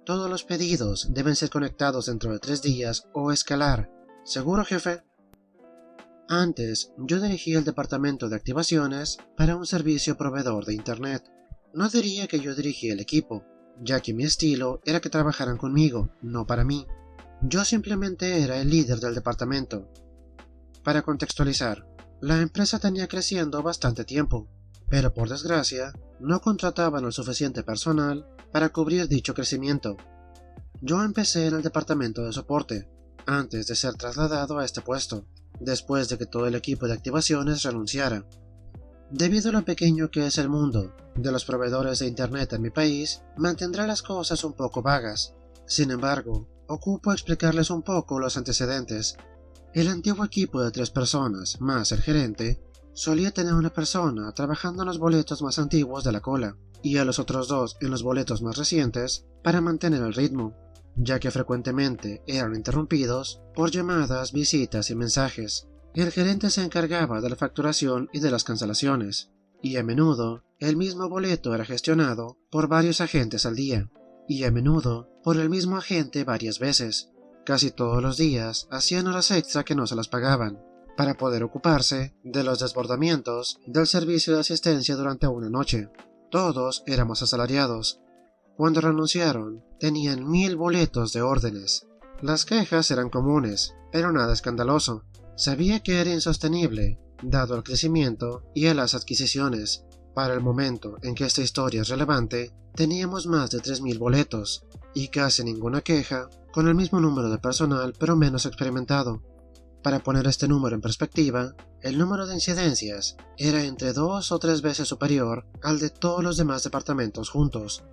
Todos los pedidos deben ser conectados dentro de 3 días o escalar. ¿Seguro, jefe? Antes, yo dirigía el departamento de activaciones para un servicio proveedor de Internet. No diría que yo dirigía el equipo, ya que mi estilo era que trabajaran conmigo, no para mí. Yo simplemente era el líder del departamento. Para contextualizar, la empresa tenía creciendo bastante tiempo, pero por desgracia, no contrataban el suficiente personal para cubrir dicho crecimiento. Yo empecé en el departamento de soporte, antes de ser trasladado a este puesto, después de que todo el equipo de activaciones renunciara. Debido a lo pequeño que es el mundo de los proveedores de Internet en mi país, mantendré las cosas un poco vagas. Sin embargo, ocupo explicarles un poco los antecedentes. El antiguo equipo de 3 personas, más el gerente, solía tener una persona trabajando en los boletos más antiguos de la cola, y a los otros 2 en los boletos más recientes para mantener el ritmo, ya que frecuentemente eran interrumpidos por llamadas, visitas y mensajes. El gerente se encargaba de la facturación y de las cancelaciones, y a menudo el mismo boleto era gestionado por varios agentes al día, y a menudo por el mismo agente varias veces. Casi todos los días hacían horas extra que no se las pagaban, para poder ocuparse de los desbordamientos del servicio de asistencia durante una noche. Todos éramos asalariados. Cuando renunciaron, tenían 1000 boletos de órdenes. Las quejas eran comunes, pero nada escandaloso. Sabía que era insostenible, dado el crecimiento y a las adquisiciones. Para el momento en que esta historia es relevante, teníamos más de 3000 boletos, y casi ninguna queja, con el mismo número de personal pero menos experimentado. Para poner este número en perspectiva, el número de incidencias era entre 2 o 3 veces superior al de todos los demás departamentos juntos.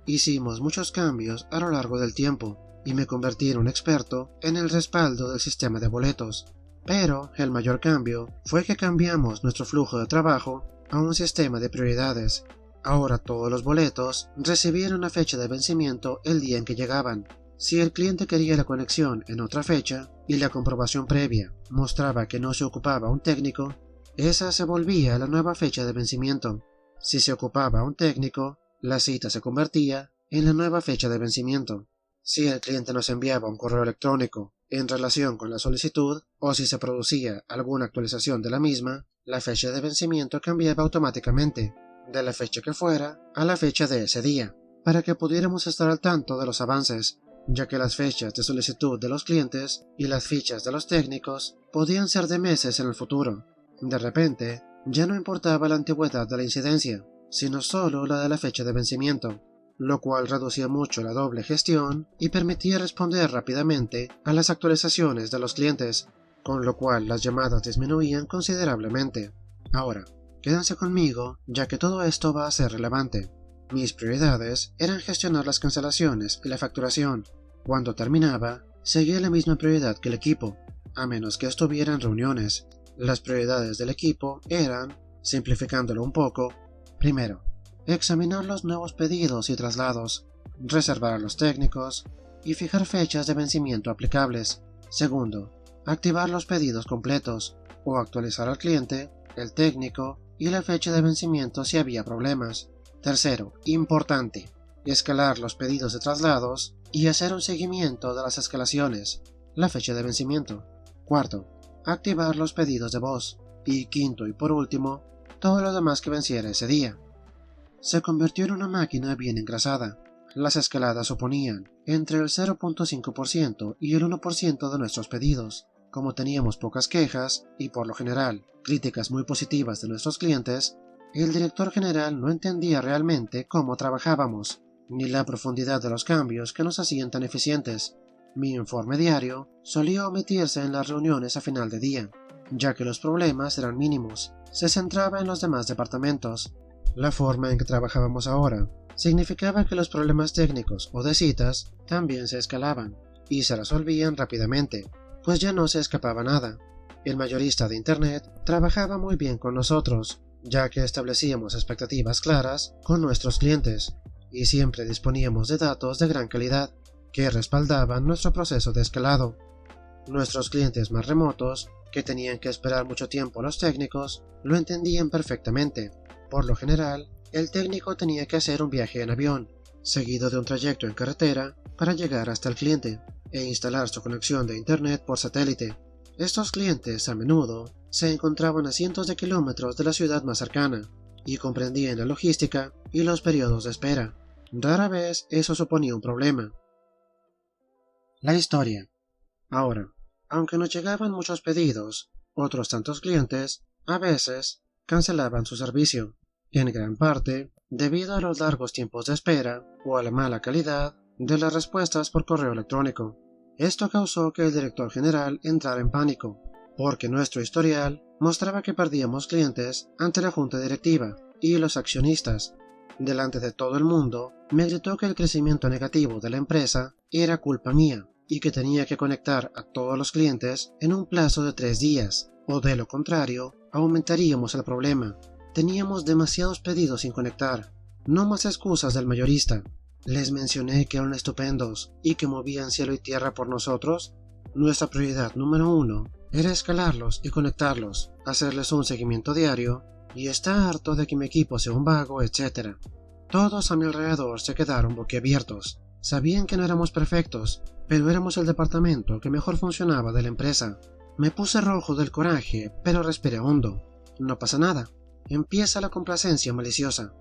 Hicimos muchos cambios a lo largo del tiempo, y me convertí en un experto en el respaldo del sistema de boletos. Pero el mayor cambio fue que cambiamos nuestro flujo de trabajo a un sistema de prioridades. Ahora todos los boletos recibían una fecha de vencimiento el día en que llegaban. Si el cliente quería la conexión en otra fecha y la comprobación previa mostraba que no se ocupaba un técnico, esa se volvía la nueva fecha de vencimiento. Si se ocupaba un técnico, la cita se convertía en la nueva fecha de vencimiento. Si el cliente nos enviaba un correo electrónico en relación con la solicitud o si se producía alguna actualización de la misma, la fecha de vencimiento cambiaba automáticamente, de la fecha que fuera a la fecha de ese día, para que pudiéramos estar al tanto de los avances, ya que las fechas de solicitud de los clientes y las fichas de los técnicos podían ser de meses en el futuro. De repente, ya no importaba la antigüedad de la incidencia, sino solo la de la fecha de vencimiento, lo cual reducía mucho la doble gestión y permitía responder rápidamente a las actualizaciones de los clientes, con lo cual las llamadas disminuían considerablemente. Ahora, quédense conmigo, ya que todo esto va a ser relevante. Mis prioridades eran gestionar las cancelaciones y la facturación. Cuando terminaba, seguía la misma prioridad que el equipo, a menos que estuviera en reuniones. Las prioridades del equipo eran, simplificándolo un poco, primero, examinar los nuevos pedidos y traslados, reservar a los técnicos y fijar fechas de vencimiento aplicables. Segundo, activar los pedidos completos o actualizar al cliente, el técnico y la fecha de vencimiento si había problemas. Tercero, importante, escalar los pedidos de traslados y hacer un seguimiento de las escalaciones, la fecha de vencimiento. Cuarto, activar los pedidos de voz. Y quinto y por último, todo lo demás que venciera ese día. Se convirtió en una máquina bien engrasada. Las escaladas suponían entre el 0.5% y el 1% de nuestros pedidos. Como teníamos pocas quejas y por lo general críticas muy positivas de nuestros clientes, el director general no entendía realmente cómo trabajábamos, ni la profundidad de los cambios que nos hacían tan eficientes. Mi informe diario solía omitirse en las reuniones a final de día, ya que los problemas eran mínimos. Se centraba en los demás departamentos. La forma en que trabajábamos ahora significaba que los problemas técnicos o de citas también se escalaban y se resolvían rápidamente, pues ya no se escapaba nada. El mayorista de Internet trabajaba muy bien con nosotros, ya que establecíamos expectativas claras con nuestros clientes y siempre disponíamos de datos de gran calidad que respaldaban nuestro proceso de escalado. Nuestros clientes más remotos, que tenían que esperar mucho tiempo a los técnicos, lo entendían perfectamente. Por lo general, el técnico tenía que hacer un viaje en avión, seguido de un trayecto en carretera para llegar hasta el cliente e instalar su conexión de internet por satélite. Estos clientes a menudo se encontraban a cientos de kilómetros de la ciudad más cercana y comprendían la logística y los periodos de espera. Rara vez eso suponía un problema. La historia. Ahora, aunque nos llegaban muchos pedidos, otros tantos clientes, a veces, cancelaban su servicio, en gran parte debido a los largos tiempos de espera o a la mala calidad de las respuestas por correo electrónico. Esto causó que el director general entrara en pánico, porque nuestro historial mostraba que perdíamos clientes ante la junta directiva y los accionistas. Delante de todo el mundo, me gritó que el crecimiento negativo de la empresa era culpa mía y que tenía que conectar a todos los clientes en un plazo de 3 días, o de lo contrario, aumentaríamos el problema. Teníamos demasiados pedidos sin conectar. No más excusas del mayorista. Les mencioné que eran estupendos y que movían cielo y tierra por nosotros. Nuestra prioridad número 1 era escalarlos y conectarlos, hacerles un seguimiento diario, y está harto de que mi equipo sea un vago, etc. Todos a mi alrededor se quedaron boquiabiertos. Sabían que no éramos perfectos, pero éramos el departamento que mejor funcionaba de la empresa. Me puse rojo del coraje, pero respiré hondo. No pasa nada. Empieza la complacencia maliciosa.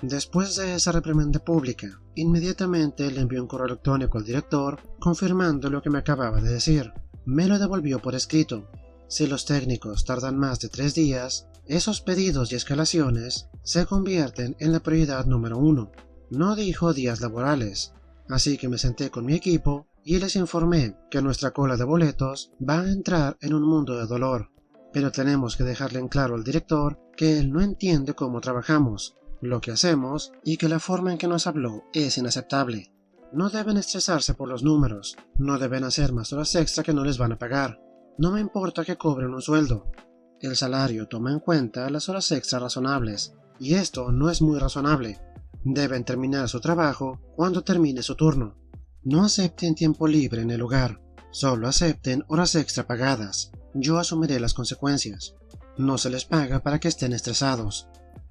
Después de esa reprimenda pública, inmediatamente le envié un correo electrónico al director confirmando lo que me acababa de decir. Me lo devolvió por escrito. Si los técnicos tardan más de 3 días, esos pedidos y escalaciones se convierten en la prioridad número 1. No dijo días laborales, así que me senté con mi equipo y les informé que nuestra cola de boletos va a entrar en un mundo de dolor, pero tenemos que dejarle en claro al director que él no entiende cómo trabajamos, lo que hacemos y que la forma en que nos habló es inaceptable. No deben estresarse por los números, no deben hacer más horas extra que no les van a pagar. No me importa que cobren un sueldo. El salario toma en cuenta las horas extra razonables, y esto no es muy razonable. Deben terminar su trabajo cuando termine su turno. No acepten tiempo libre en el lugar, solo acepten horas extra pagadas. Yo asumiré las consecuencias. No se les paga para que estén estresados.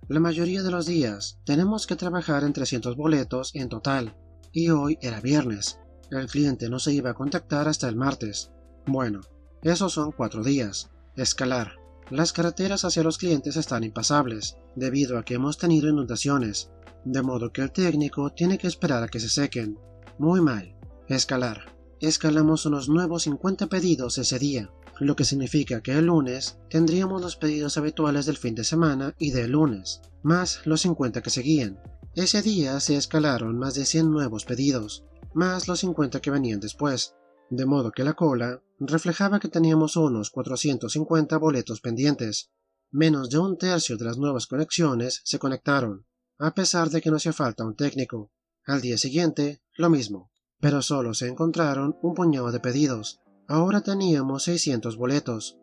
La mayoría de los días tenemos que trabajar en 300 boletos en total, y hoy era viernes. El cliente no se iba a contactar hasta el martes. Bueno, esos son 4 días. Escalar. Las carreteras hacia los clientes están impasables, debido a que hemos tenido inundaciones, de modo que el técnico tiene que esperar a que se sequen. Muy mal. Escalar. Escalamos unos nuevos 50 pedidos ese día, lo que significa que el lunes tendríamos los pedidos habituales del fin de semana y del lunes, más los 50 que seguían. Ese día se escalaron más de 100 nuevos pedidos, más los 50 que venían después, de modo que la cola reflejaba que teníamos unos 450 boletos pendientes. Menos de un tercio de las nuevas conexiones se conectaron, a pesar de que no hacía falta un técnico. Al día siguiente, lo mismo, pero solo se encontraron un puñado de pedidos. Ahora teníamos 600 boletos,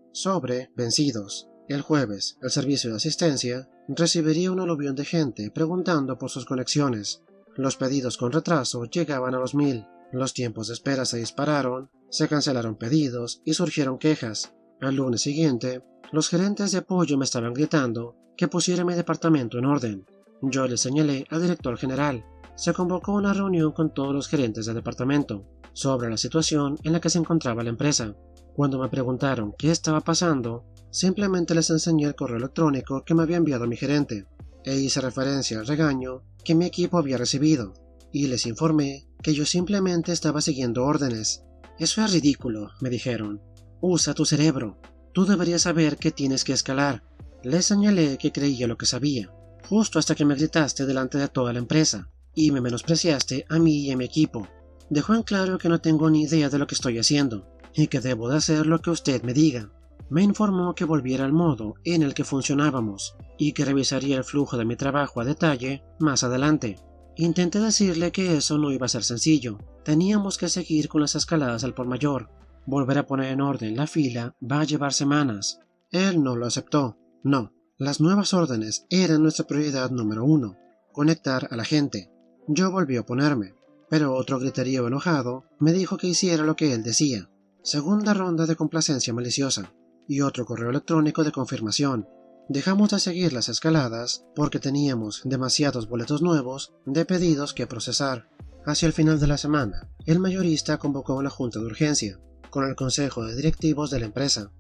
vencidos. El jueves, el servicio de asistencia recibiría un aluvión de gente preguntando por sus conexiones. Los pedidos con retraso llegaban a los 1000. Los tiempos de espera se dispararon, se cancelaron pedidos y surgieron quejas. Al lunes siguiente, los gerentes de apoyo me estaban gritando que pusiera mi departamento en orden. Yo le señalé al director general. Se convocó una reunión con todos los gerentes del departamento sobre la situación en la que se encontraba la empresa. Cuando me preguntaron qué estaba pasando, simplemente les enseñé el correo electrónico que me había enviado mi gerente, e hice referencia al regaño que mi equipo había recibido, y les informé que yo simplemente estaba siguiendo órdenes. Eso es ridículo, me dijeron. Usa tu cerebro. Tú deberías saber que tienes que escalar. Les señalé que creía lo que sabía, justo hasta que me gritaste delante de toda la empresa, y me menospreciaste a mí y a mi equipo. Dejó en claro que no tengo ni idea de lo que estoy haciendo, y que debo de hacer lo que usted me diga. Me informó que volviera al modo en el que funcionábamos, y que revisaría el flujo de mi trabajo a detalle más adelante. Intenté decirle que eso no iba a ser sencillo. Teníamos que seguir con las escaladas al por mayor. Volver a poner en orden la fila va a llevar semanas. Él no lo aceptó. No, las nuevas órdenes eran nuestra prioridad número 1. Conectar a la gente. Yo volví a oponerme, pero otro griterío enojado me dijo que hiciera lo que él decía. Segunda ronda de complacencia maliciosa, y otro correo electrónico de confirmación. Dejamos de seguir las escaladas porque teníamos demasiados boletos nuevos de pedidos que procesar. Hacia el final de la semana, el mayorista convocó una junta de urgencia con el consejo de directivos de la empresa,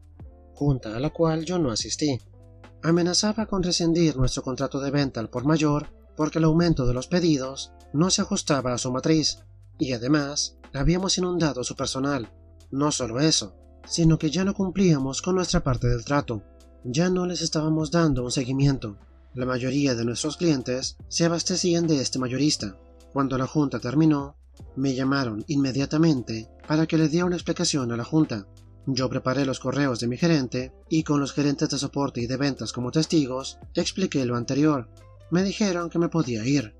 junta a la cual yo no asistí. Amenazaba con rescindir nuestro contrato de venta al por mayor porque el aumento de los pedidos no se ajustaba a su matriz, y además habíamos inundado su personal. No solo eso, sino que ya no cumplíamos con nuestra parte del trato. Ya no les estábamos dando un seguimiento. La mayoría de nuestros clientes se abastecían de este mayorista. Cuando la junta terminó, me llamaron inmediatamente para que le diera una explicación a la junta. Yo preparé los correos de mi gerente y con los gerentes de soporte y de ventas como testigos, expliqué lo anterior. Me dijeron que me podía ir.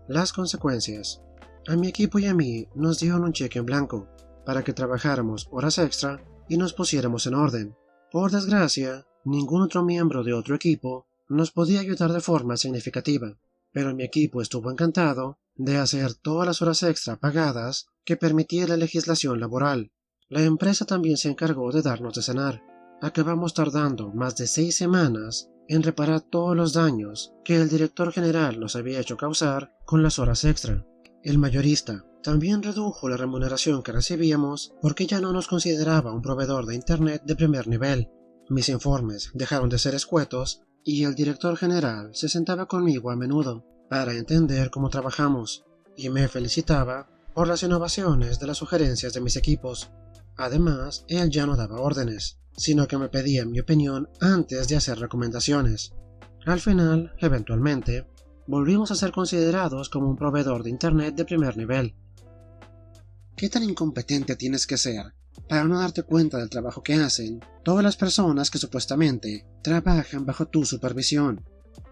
Las consecuencias. A mi equipo y a mí nos dieron un cheque en blanco para que trabajáramos horas extra y nos pusiéramos en orden. Por desgracia, ningún otro miembro de otro equipo nos podía ayudar de forma significativa, pero mi equipo estuvo encantado de hacer todas las horas extra pagadas que permitía la legislación laboral. La empresa también se encargó de darnos de cenar. Acabamos tardando más de 6 semanas en reparar todos los daños que el director general nos había hecho causar con las horas extra. El mayorista también redujo la remuneración que recibíamos porque ya no nos consideraba un proveedor de Internet de primer nivel. Mis informes dejaron de ser escuetos y el director general se sentaba conmigo a menudo para entender cómo trabajamos y me felicitaba por las innovaciones de las sugerencias de mis equipos. Además, él ya no daba órdenes, sino que me pedía mi opinión antes de hacer recomendaciones. Al final, eventualmente, volvimos a ser considerados como un proveedor de Internet de primer nivel. ¿Qué tan incompetente tienes que ser para no darte cuenta del trabajo que hacen todas las personas que supuestamente trabajan bajo tu supervisión?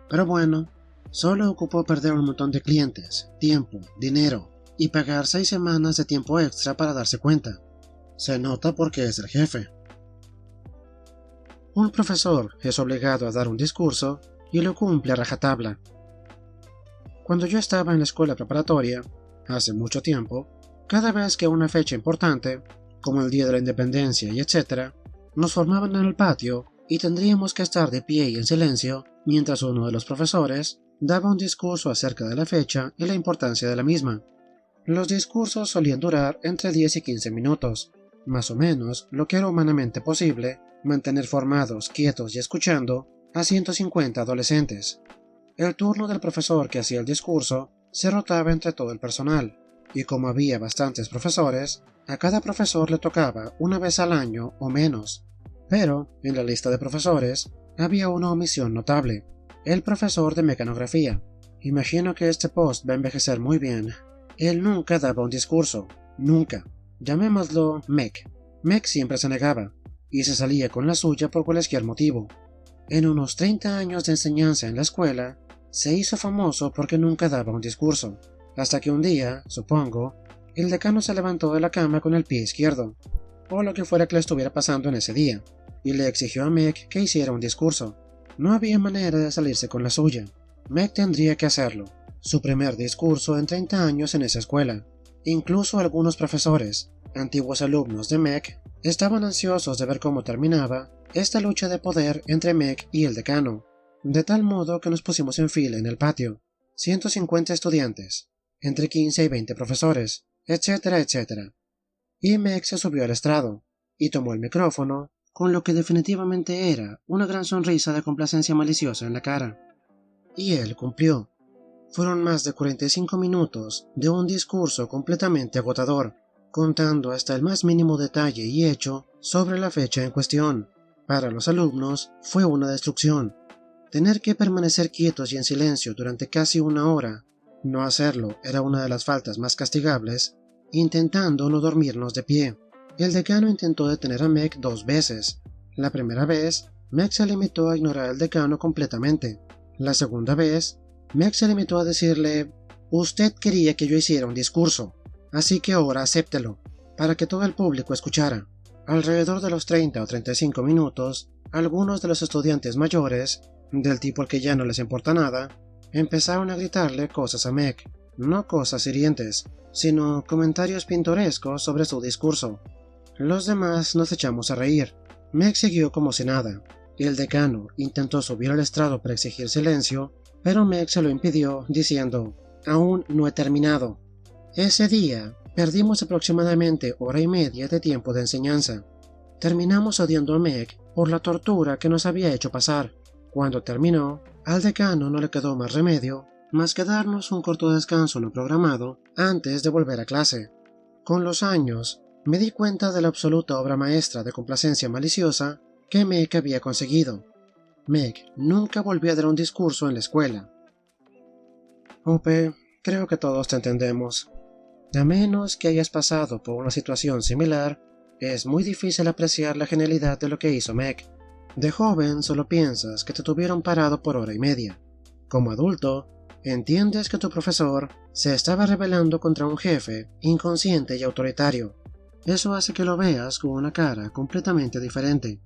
Pero bueno, solo ocupó perder un montón de clientes, tiempo, dinero y pagar 6 semanas de tiempo extra para darse cuenta. Se nota porque es el jefe. Un profesor es obligado a dar un discurso y lo cumple a rajatabla. Cuando yo estaba en la escuela preparatoria, hace mucho tiempo, cada vez que una fecha importante, como el Día de la Independencia y etc., nos formaban en el patio y tendríamos que estar de pie y en silencio mientras uno de los profesores daba un discurso acerca de la fecha y la importancia de la misma. Los discursos solían durar entre 10 y 15 minutos, más o menos lo que era humanamente posible mantener formados, quietos y escuchando a 150 adolescentes. El turno del profesor que hacía el discurso se rotaba entre todo el personal, y como había bastantes profesores, a cada profesor le tocaba una vez al año o menos. Pero, en la lista de profesores, había una omisión notable: el profesor de mecanografía. Imagino que este post va a envejecer muy bien. Él nunca daba un discurso, nunca. Llamémoslo Mec. Mec siempre se negaba, y se salía con la suya por cualquier motivo. En unos 30 años de enseñanza en la escuela, se hizo famoso porque nunca daba un discurso, hasta que un día, supongo, el decano se levantó de la cama con el pie izquierdo, o lo que fuera que le estuviera pasando en ese día, y le exigió a Mec que hiciera un discurso. No había manera de salirse con la suya. Mec tendría que hacerlo, su primer discurso en 30 años en esa escuela. Incluso algunos profesores, antiguos alumnos de Mec, estaban ansiosos de ver cómo terminaba esta lucha de poder entre Mec y el decano, de tal modo que nos pusimos en fila en el patio, 150 estudiantes, entre 15 y 20 profesores, etcétera, etcétera. Y Mec se subió al estrado, y tomó el micrófono, con lo que definitivamente era una gran sonrisa de complacencia maliciosa en la cara. Y él cumplió. Fueron más de 45 minutos de un discurso completamente agotador, contando hasta el más mínimo detalle y hecho sobre la fecha en cuestión. Para los alumnos fue una destrucción. Tener que permanecer quietos y en silencio durante casi una hora. No hacerlo era una de las faltas más castigables, intentando no dormirnos de pie. El decano intentó detener a Mec 2 veces. La primera vez, Mec se limitó a ignorar al decano completamente. La segunda vez, Mec se limitó a decirle: «Usted quería que yo hiciera un discurso, así que ahora acéptelo», para que todo el público escuchara. Alrededor de los 30 o 35 minutos, algunos de los estudiantes mayores, del tipo al que ya no les importa nada, empezaron a gritarle cosas a Mec, no cosas hirientes, sino comentarios pintorescos sobre su discurso. Los demás nos echamos a reír. Mec siguió como si nada. El decano intentó subir al estrado para exigir silencio, pero Meg se lo impidió diciendo: «Aún no he terminado». Ese día, perdimos aproximadamente hora y media de tiempo de enseñanza. Terminamos odiando a Meg por la tortura que nos había hecho pasar. Cuando terminó, al decano no le quedó más remedio más que darnos un corto descanso no programado antes de volver a clase. Con los años, me di cuenta de la absoluta obra maestra de complacencia maliciosa que Meg había conseguido. Meg nunca volvió a dar un discurso en la escuela. Ope, creo que todos te entendemos. A menos que hayas pasado por una situación similar, es muy difícil apreciar la genialidad de lo que hizo Meg. De joven solo piensas que te tuvieron parado por hora y media. Como adulto, entiendes que tu profesor se estaba rebelando contra un jefe inconsciente y autoritario. Eso hace que lo veas con una cara completamente diferente.